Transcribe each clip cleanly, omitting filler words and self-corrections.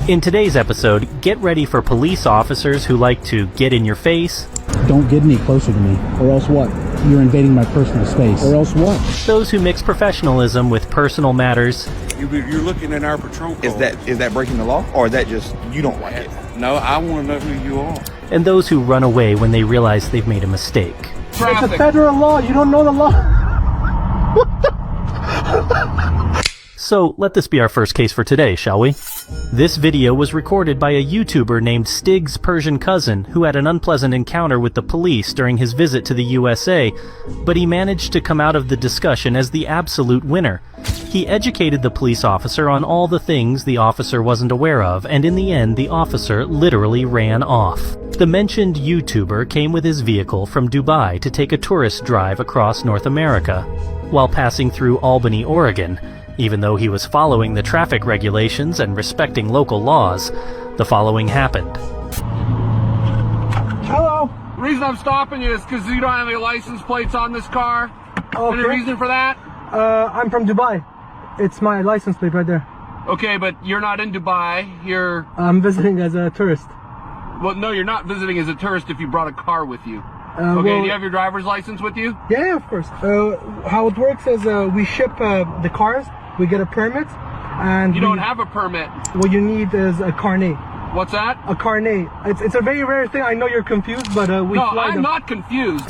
In today's episode, get ready for police officers who like to get in your face. Don't get any closer to me, or else what? You're invading my personal space, or else what? Those who mix professionalism with personal matters. You're looking at our patrol code. Is that breaking the law, or is that just you don't like it? No, I want to know who you are. And those who run away when they realize they've made a mistake. Traffic. It's a federal law. You don't know the law. What the? So let this be our first case for today, shall we? This video was recorded by a YouTuber named Stig's Persian cousin who had an unpleasant encounter with the police during his visit to the USA, but he managed to come out of the discussion as the absolute winner. He educated the police officer on all the things the officer wasn't aware of, and in the end the officer literally ran off. The mentioned YouTuber came with his vehicle from Dubai to take a tourist drive across North America. While passing through Albany, Oregon, even though he was following the traffic regulations and respecting local laws, the following happened. Hello. The reason I'm stopping you is because you don't have any license plates on this car. Okay. Any reason for that? I'm from Dubai. It's my license plate right there. Okay, but you're not in Dubai. I'm visiting as a tourist. Well, no, you're not visiting as a tourist if you brought a car with you. Okay, well, do you have your driver's license with you? Yeah, of course. How it works is we ship the cars. We get a permit, and you don't have a permit. What you need is a carnet. What's that? A carnet. It's a very rare thing. I know you're confused, but we no, fly I'm them. not confused.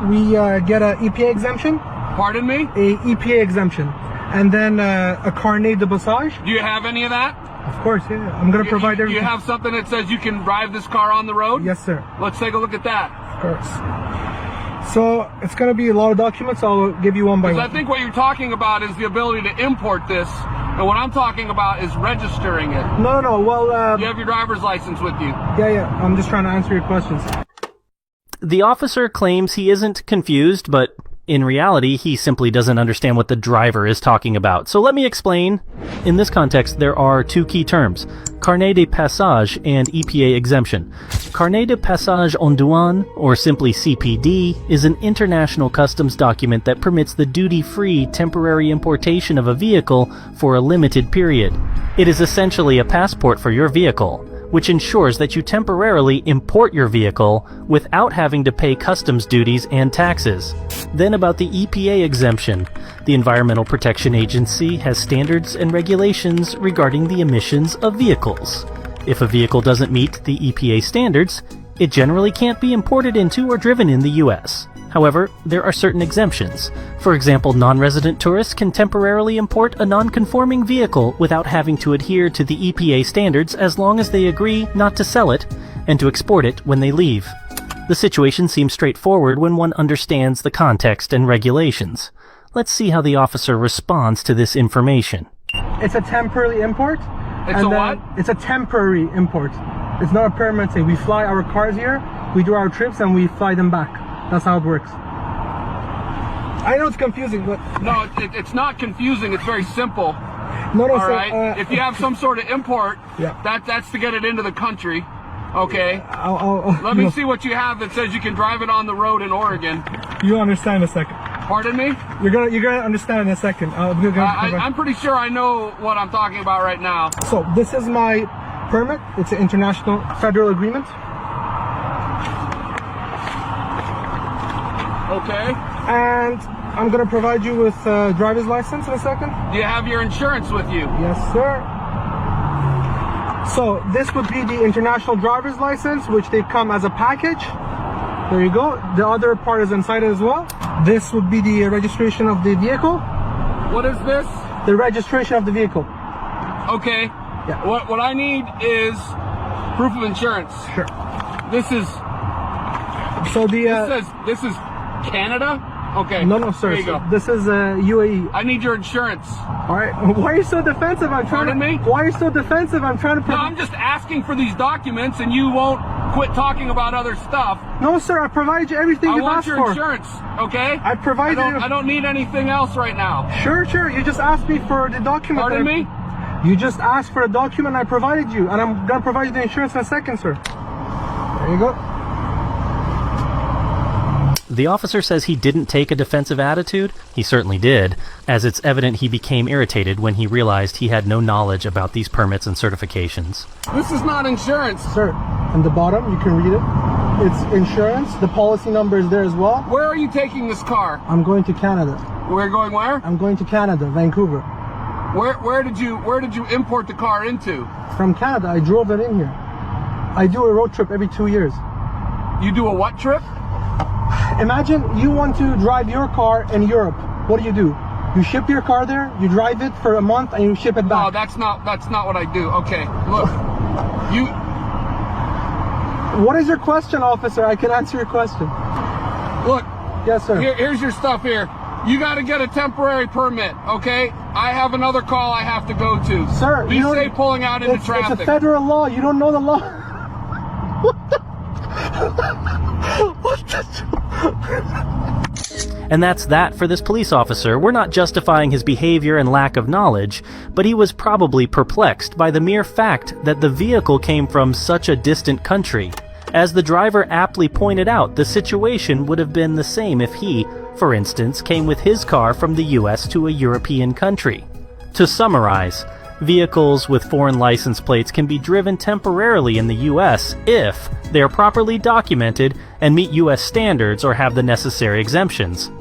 We get a EPA exemption. Pardon me? A EPA exemption, and then a carnet de passage. Do you have any of that? Of course, yeah. I'm gonna provide everything. You have something that says you can drive this car on the road? Yes, sir. Let's take a look at that. Of course. So it's going to be a lot of documents. I'll give you one by one. I think what you're talking about is the ability to import this, and what I'm talking about is registering it. No. Well, you have your driver's license with you. Yeah. I'm just trying to answer your questions. The officer claims he isn't confused, but in reality, he simply doesn't understand what the driver is talking about. So let me explain. In this context, there are two key terms: carnet de passage and EPA exemption. Carnet de passage en douane, or simply CPD, is an international customs document that permits the duty-free temporary importation of a vehicle for a limited period. It is essentially a passport for your vehicle, which ensures that you temporarily import your vehicle without having to pay customs duties and taxes. Then about the EPA exemption. The Environmental Protection Agency has standards and regulations regarding the emissions of vehicles. If a vehicle doesn't meet the EPA standards, it generally can't be imported into or driven in the US. However, there are certain exemptions. For example, non-resident tourists can temporarily import a non-conforming vehicle without having to adhere to the EPA standards as long as they agree not to sell it and to export it when they leave. The situation seems straightforward when one understands the context and regulations. Let's see how the officer responds to this information. It's a temporary import. It's a what? It's a temporary import. It's not a permanent thing. We fly our cars here, we do our trips, and we fly them back. That's how it works. I know it's confusing, but... No, it's not confusing. It's very simple. No, all so, right? If you have some sort of import, yeah. that's to get it into the country. Okay? Let me see what you have that says you can drive it on the road in Oregon. You'll understand in a second. Pardon me? You're gonna understand in a second. I'm pretty sure I know what I'm talking about right now. So this is my permit. It's an international federal agreement. Okay. And I'm gonna provide you with a driver's license in a second. Do you have your insurance with you? Yes, sir. So this would be the international driver's license, which they come as a package. There you go. The other part is inside it as well. This would be the registration of the vehicle. What is this? The registration of the vehicle. Okay. Yeah. What I need is proof of insurance. Sure. This is. So the. This is Canada. Okay. No, sir. There you go. This is UAE. I need your insurance. All right. Why are you so defensive? Pardon me? Why are you so defensive? I'm trying to. No, I'm just asking for these documents, and you won't quit talking about other stuff. No, sir. I provided you everything you've asked for. I want your insurance. Okay. I provided. I don't need anything else right now. Sure. You just asked me for the document. Pardon me? You just asked for a document. I provided you, and I'm gonna provide you the insurance in a second, sir. There you go. The officer says he didn't take a defensive attitude. He certainly did, as it's evident he became irritated when he realized he had no knowledge about these permits and certifications. This is not insurance. Sir, on the bottom, you can read it. It's insurance. The policy number is there as well. Where are you taking this car? I'm going to Canada. We're going where? I'm going to Canada, Vancouver. Where did you import the car into? From Canada, I drove it in here. I do a road trip every 2 years. You do a what trip? Imagine you want to drive your car in Europe. What do? You ship your car there, you drive it for a month, and you ship it back. No, that's not what I do. Okay, look, you. What is your question, officer? I can answer your question. Look. Yes, sir. Here's your stuff here. You got to get a temporary permit, okay? I have another call I have to go to. Sir, be safe pulling out into traffic. It's a federal law. You don't know the law. What the? And that's that for this police officer. We're not justifying his behavior and lack of knowledge, but he was probably perplexed by the mere fact that the vehicle came from such a distant country. As the driver aptly pointed out, the situation would have been the same if he, for instance, came with his car from the US to a European country. To summarize, vehicles with foreign license plates can be driven temporarily in the US if they are properly documented and meet US standards or have the necessary exemptions.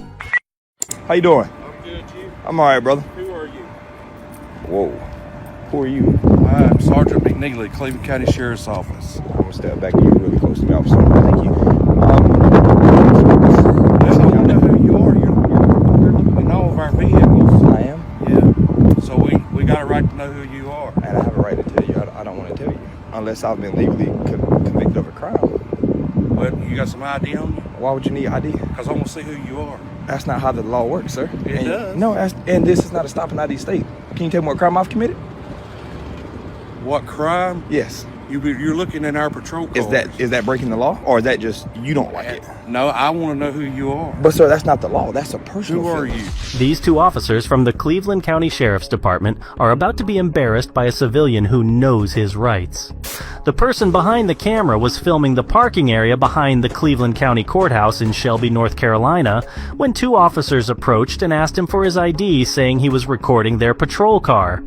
How you doing? I'm good, you. I'm all right, brother. Who are you? Whoa. Who are you? I'm Sergeant McNeely, Cleveland County Sheriff's Office. I'm gonna step back. You're really close to me, officer. Thank you. Listen, I know who you are. You're looking in all of our vehicles. I am. Yeah. So we got a right to know who you are. And I have a right to tell you. I don't want to tell you unless I've been legally convicted of a crime. Well, you got some ID on you? Why would you need ID? Because I want to see who you are. That's not how the law works, sir. It does. No, and this is not a stop and ID state. Can you tell me what crime I've committed? What crime? Yes. You're looking in our patrol cars. Is that breaking the law, or is that just you don't like it? No, I want to know who you are. But sir, that's not the law. That's a personal. Who are feeling. you? These two officers from the Cleveland County Sheriff's Department are about to be embarrassed by a civilian who knows his rights. The person behind the camera was filming the parking area behind the Cleveland County Courthouse in Shelby, North Carolina, when two officers approached and asked him for his ID, saying he was recording their patrol car.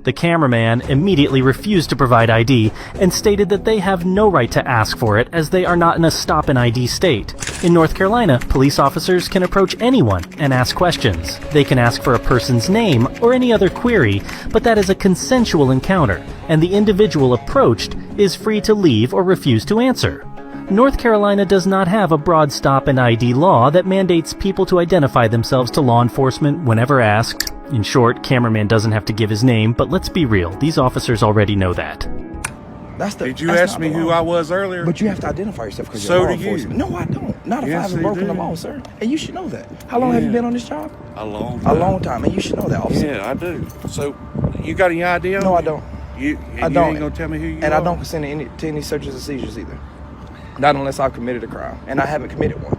The cameraman immediately refused to provide ID and stated that they have no right to ask for it as they are not in a stop and ID state. In North Carolina, police officers can approach anyone and ask questions. They can ask for a person's name or any other query, but that is a consensual encounter, and the individual approached is free to leave or refuse to answer. North Carolina does not have a broad stop and ID law that mandates people to identify themselves to law enforcement whenever asked. In short, cameraman doesn't have to give his name, but let's be real, these officers already know that. Did you ask me who I was earlier? But you have to identify yourself because So you're law do you. enforcement. No, I don't. Not if I Yes, haven't you broken the do. law, sir. And you should know that. How long have you Yeah. been on this job? A long A time. long time, and you should know that, officer. Yeah, I do. So, you got any idea? No, I don't. You I you don't. ain't gonna tell me who you are? And I don't consent to any searches and seizures either. Not unless I've committed a crime, and I haven't committed one.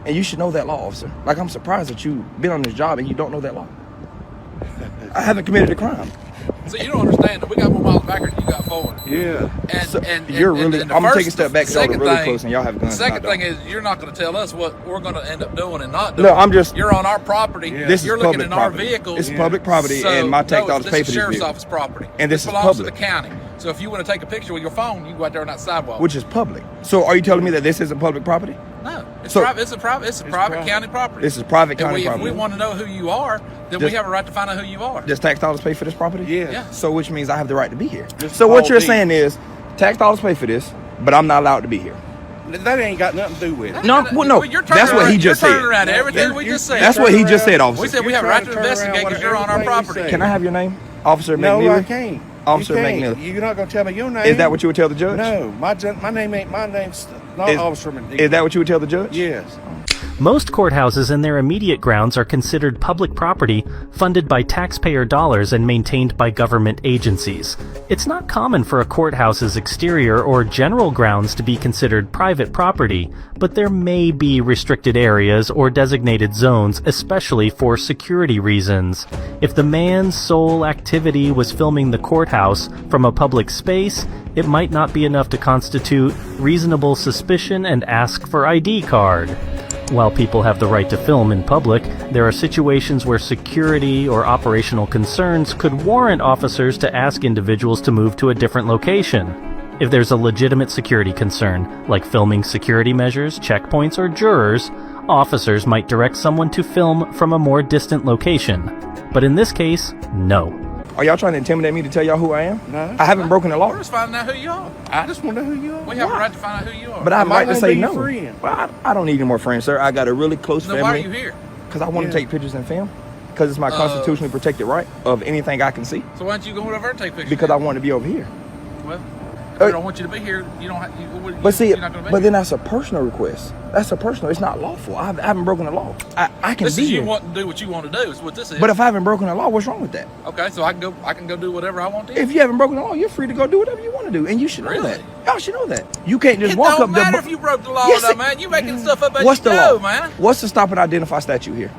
And you should know that law, officer. Like, I'm surprised that you've been on this job and you don't know that law. I haven't committed a crime. So you don't understand that we got more miles backwards than you got forward. Yeah. And, So, and you're and- really. and the I'm gonna take a first- step back because y'all are second really thing- close and y'all have guns. The second and I thing don't. is you're not going to tell us what we're going to end up doing and not doing. No, I'm just. You're on our property. Yeah. This is You're looking public in our property. vehicles. It's public property, So, and my tax dollars this pay is for this sheriff's vehicle. office property. And this is belongs public. to the county. So if you want to take a picture with your phone, you can go out there on that sidewalk. Which is public. So are you telling me that this isn't public property? No, it's So- private. It's a private private. county property. This is private And county if property. we want to know who you are, then Just- we have a right to find out who you are. Does tax dollars pay for this property? Yeah. Yeah. So which means I have the right to be here. Just So what call you're D. saying is tax dollars pay for this, but I'm not allowed to be here. That ain't got nothing to do with it. No, well, no, You're turning that's what he around- just you're said. turning around everything we You- just said. That's what he just said, officer. We said we You're have a right trying to turn around investigate because you're on our everything we property. say. Can I have your name? Officer No, McNeely? I can't. Officer You can't. McNeely. You're not gonna tell me your name. Is that what you would tell the judge? No, my name ain't my name's not Is- Officer McNeely. Is that what you would tell the judge? Yes. Most courthouses and their immediate grounds are considered public property, funded by taxpayer dollars and maintained by government agencies. It's not common for a courthouse's exterior or general grounds to be considered private property, but there may be restricted areas or designated zones, especially for security reasons. If the man's sole activity was filming the courthouse from a public space, it might not be enough to constitute reasonable suspicion and ask for ID card. While people have the right to film in public, there are situations where security or operational concerns could warrant officers to ask individuals to move to a different location. If there's a legitimate security concern, like filming security measures, checkpoints, or jurors, officers might direct someone to film from a more distant location. But in this case, no. Are y'all trying to intimidate me to tell y'all who I am? No. I haven't broken the law. We're just finding out who you are. I just want to know who you are. We have a right to find out who you are. But I have a right to say no. Friend. Well, I don't need any more friends, sir. I got a really close Then family. why are you here? Because I want to take pictures and film. Because it's my constitutionally protected right of anything I can see. So why don't you go over and take pictures? Because I want to be over here. Well, I don't want you to be here. You don't have. But see, you're not gonna be but here. then that's a personal request. That's a personal. It's not lawful. I haven't broken the law. I can This be is you here. want to do what you want to do. Is what this is. But if I haven't broken the law, what's wrong with that? Okay, so I can go do whatever I want to. If you haven't broken the law, you're free to go do whatever you want to do, and you should know Really? that. Y'all should know that. You can't just It walk don't up matter there. if you broke the law Yes, or not, it- man. You making stuff up as What's you the go, law, man. What's the stop and identify statute here?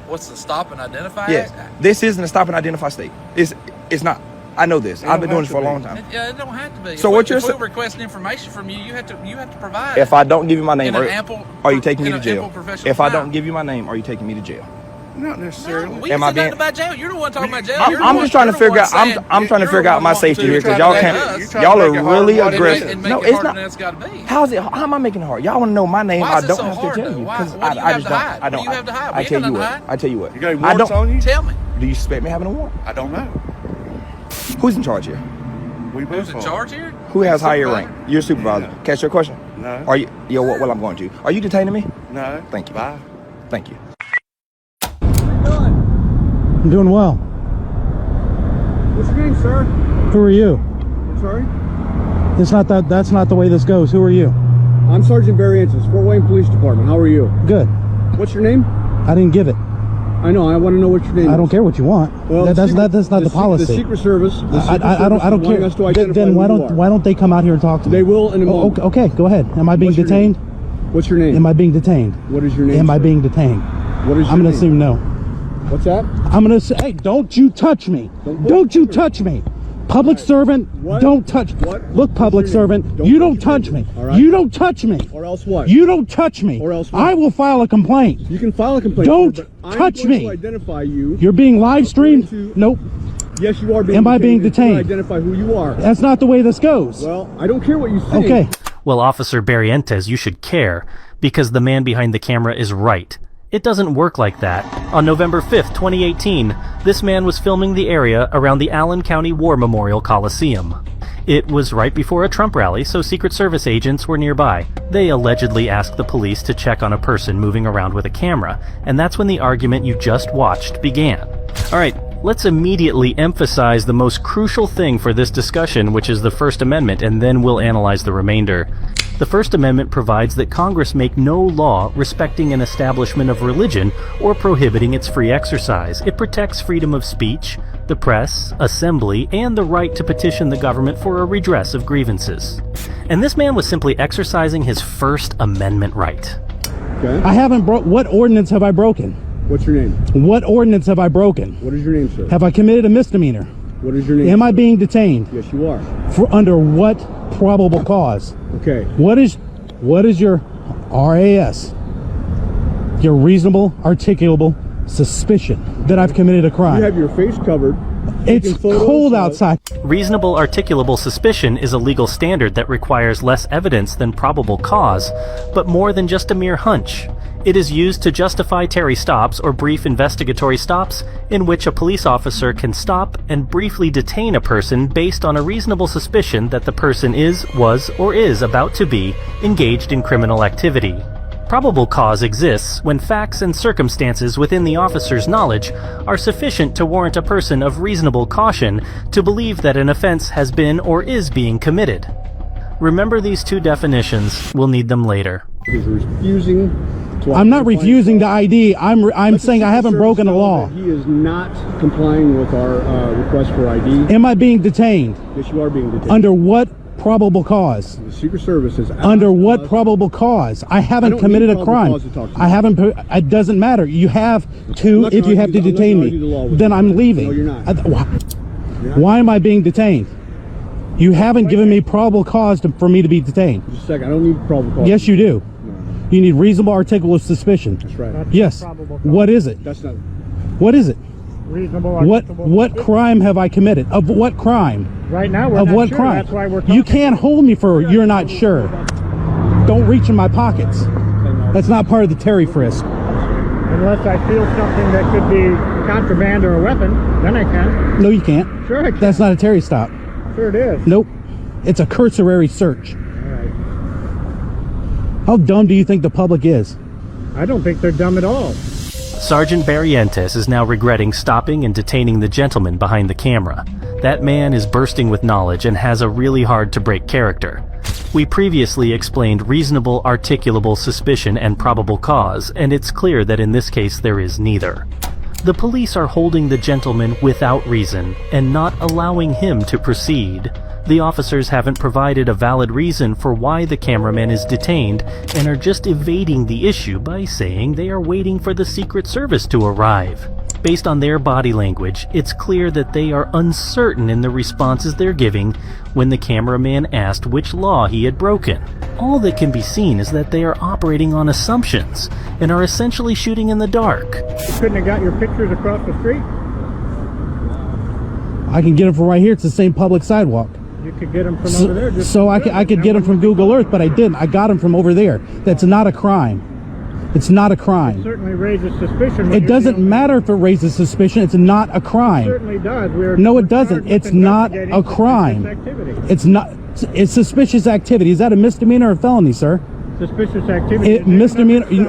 What's the stop and identify? Yes, Act? this isn't a stop and identify state. It's not. I know this. I've been doing this for a long time. It don't have to be. So if what we, you're if saying? we're requesting information from you, you have to provide. If I don't give you my name, In an ample- are you taking me in to an jail? ample professional If I time. don't give you my name, are you taking me to jail? Not necessarily. we Am ain't I said nothing being- about jail. You're the one talking about jail. I'm You're the I'm one- just trying to you're the figure one out. saying- I'm trying to you're figure the out one my wanting safety to here because try y'all to can't. make us- Y'all are make it really hard. aggressive. and make No, it it's harder not. than it's got to be. How's it? How am I making it hard? Y'all want to know my name? Why I is it don't so have hard, to tell though? you Why- because what do you I have just to don't. hide? I don't. What do you have to hide? I We tell ain't you got what. nothing to hide. I tell you what. You got any I warrants don't. on you? Tell me, Do you suspect me having a warrant? I don't know. Who's in charge here? We both who's in are. charge here? Who has higher Supervisor? rank? You're a supervisor. Yeah. Catch your question. No. Are you? Yo, what? Well, I'm going to. Are you detaining me? No. Thank you. Bye. Thank you. I'm doing well. What's your name, sir? Who are you? I'm sorry? It's not that. That's not the way this goes. Who are you? I'm Sergeant Barry Antis, Fort Wayne Police Department. How are you? Good. What's your name? I didn't give it. I know, I want to know what your name is. I don't care what you want. Well, that's not the policy. The Secret Service. I don't care. Us to identify Then why who you don't are. why don't they come out here and talk to me? They will in a moment. Okay, go ahead. Am I being What's your detained? What's your name? Am I being detained? What is your name? Am I sir? being detained? What is your I'm gonna name? assume no. What's that? I'm gonna say, hey, don't you touch me. Don't you touch me. Public servant, What? don't touch. What? Look, public What's your name? servant, Don't you touch don't your touch name. me. All right. You don't touch me. Or else what? You don't touch me. Or else what? I will file a complaint. You can file a complaint. Don't sir, but touch I'm going me. to identify you. You're being live streamed. According to- Nope. Yes, you are being Am I being If you detained? identify who you are. That's not the way this goes. Well, I don't care what you think. Okay. Well, Officer Barrientos, you should care, because the man behind the camera is right. It doesn't work like that. On November 5th, 2018, this man was filming the area around the Allen County War Memorial Coliseum. It was right before a Trump rally, so Secret Service agents were nearby. They allegedly asked the police to check on a person moving around with a camera, and that's when the argument you just watched began. Alright, let's immediately emphasize the most crucial thing for this discussion, which is the First Amendment, and then we'll analyze the remainder. The First Amendment provides that Congress make no law respecting an establishment of religion or prohibiting its free exercise. It protects freedom of speech, the press, assembly, and the right to petition the government for a redress of grievances. And this man was simply exercising his First Amendment right. Okay. I haven't what ordinance have I broken? What's your name? What ordinance have I broken? What is your name, sir? Have I committed a misdemeanor? What is your name? Am I sir? being detained? Yes, you are. For under what probable cause? Okay. What is your RAS? Your reasonable, articulable suspicion that I've committed a crime. You have your face covered. It's taking photos cold of- outside. Reasonable articulable suspicion is a legal standard that requires less evidence than probable cause, but more than just a mere hunch. It is used to justify Terry stops or brief investigatory stops in which a police officer can stop and briefly detain a person based on a reasonable suspicion that the person was, or is about to be engaged in criminal activity. Probable cause exists when facts and circumstances within the officer's knowledge are sufficient to warrant a person of reasonable caution to believe that an offense has been or is being committed. Remember these two definitions. We'll need them later. He's refusing to I'm not identify refusing the himself. ID. I'm Let the saying I Secret haven't Service broken a know law. that He is not complying with our request for ID. Am I being detained? Yes, you are being detained. Under what probable cause? The Secret Service is Under what probable cause? I haven't don't committed need a probable crime. cause to talk to you. I haven't. It doesn't matter. You have I'm to. not If gonna you have to argue- I'm not detain gonna argue the law me, with then you. I'm leaving. No, you're not. You're not. Why am I being detained? You haven't given me probable cause for me to be detained. Just a second. I don't need probable cause. Yes, you do. You need reasonable articulable suspicion. That's right. Yes. What is it? That's not What is it? Reasonable. What crime have I committed? Of what crime? Right now, we're Of not what sure. crime? That's why we're talking. You can't hold me for you're not sure. Don't reach in my pockets. That's not part of the Terry frisk. Unless I feel something that could be contraband or a weapon, then I can. No, you can't. Sure I can. That's not a Terry stop. Sure it is. Nope. It's a cursory search. All right. How dumb do you think the public is? I don't think they're dumb at all. Sergeant Barrientos is now regretting stopping and detaining the gentleman behind the camera. That man is bursting with knowledge and has a really hard to break character. We previously explained reasonable articulable suspicion and probable cause, and it's clear that in this case there is neither. The police are holding the gentleman without reason and not allowing him to proceed. The officers haven't provided a valid reason for why the cameraman is detained and are just evading the issue by saying they are waiting for the Secret Service to arrive. Based on their body language, it's clear that they are uncertain in the responses they're giving when the cameraman asked which law he had broken. All that can be seen is that they are operating on assumptions and are essentially shooting in the dark. You couldn't have got your pictures across the street? I can get them from right here. It's the same public sidewalk. You could get them from over there. Just So I could get them from Google Earth, but I didn't. I got them from over there. That's not a crime. It's not a crime. Certainly raises suspicion. It doesn't matter if it raises suspicion. It's not a It crime. certainly does. We're No, it doesn't. It's not a crime. It's not. It's suspicious activity. Is that a misdemeanor or felony, sir? Suspicious activity.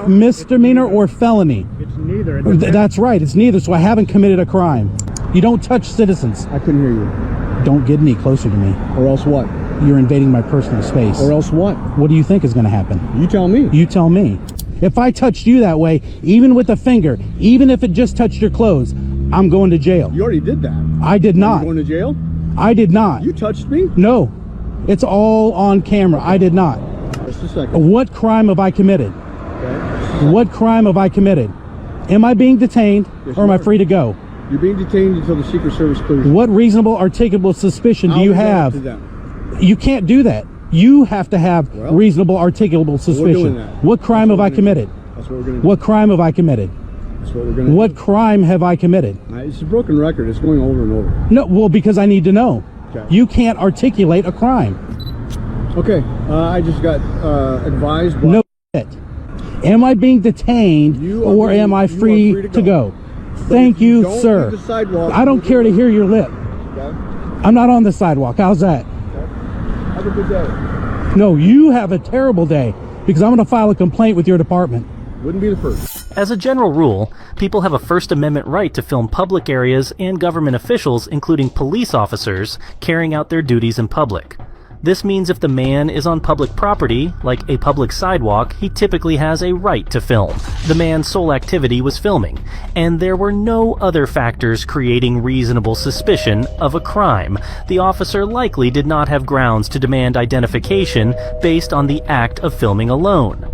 Misdemeanor or felony? It's neither. That's right. It's neither. So I haven't committed a crime. You don't touch citizens. I couldn't hear you. Don't get any closer to me. Or else what? You're invading my personal space. Or else what? What do you think is going to happen? You tell me. You tell me. If I touched you that way, even with a finger, even if it just touched your clothes, I'm going to jail. You already did that. I did Are not. you going to jail? I did not. You touched me? No. It's all on camera. I did not. Just a second. What crime have I committed? Okay. What crime have I committed? Am I being detained Yes, or am you I are. free to go? You're being detained until the Secret Service clears you. What reasonable articulable suspicion do I'll you leave that up have? to them. You can't do that. You have to have Well, reasonable articulable suspicion. doing that. What crime have I committed? That's what we're going to do. What crime have I committed? That's what we're going to What do. crime have I committed? It's a broken record. It's going over and over. No, well, because I need to know. Okay. You can't articulate a crime. Okay. I just got advised by... No shit. Am I being detained You or are am I being- you are free free to to go? go. Thank if you you, don't sir. leave the sidewalk, I don't you're care to gonna- hear your lip. Okay. I'm not on the sidewalk. How's that? Have a good day. No, you have a terrible day because I'm going to file a complaint with your department. Wouldn't be the first. As a general rule, people have a First Amendment right to film public areas and government officials, including police officers, carrying out their duties in public. This means if the man is on public property, like a public sidewalk, he typically has a right to film. The man's sole activity was filming, and there were no other factors creating reasonable suspicion of a crime. The officer likely did not have grounds to demand identification based on the act of filming alone.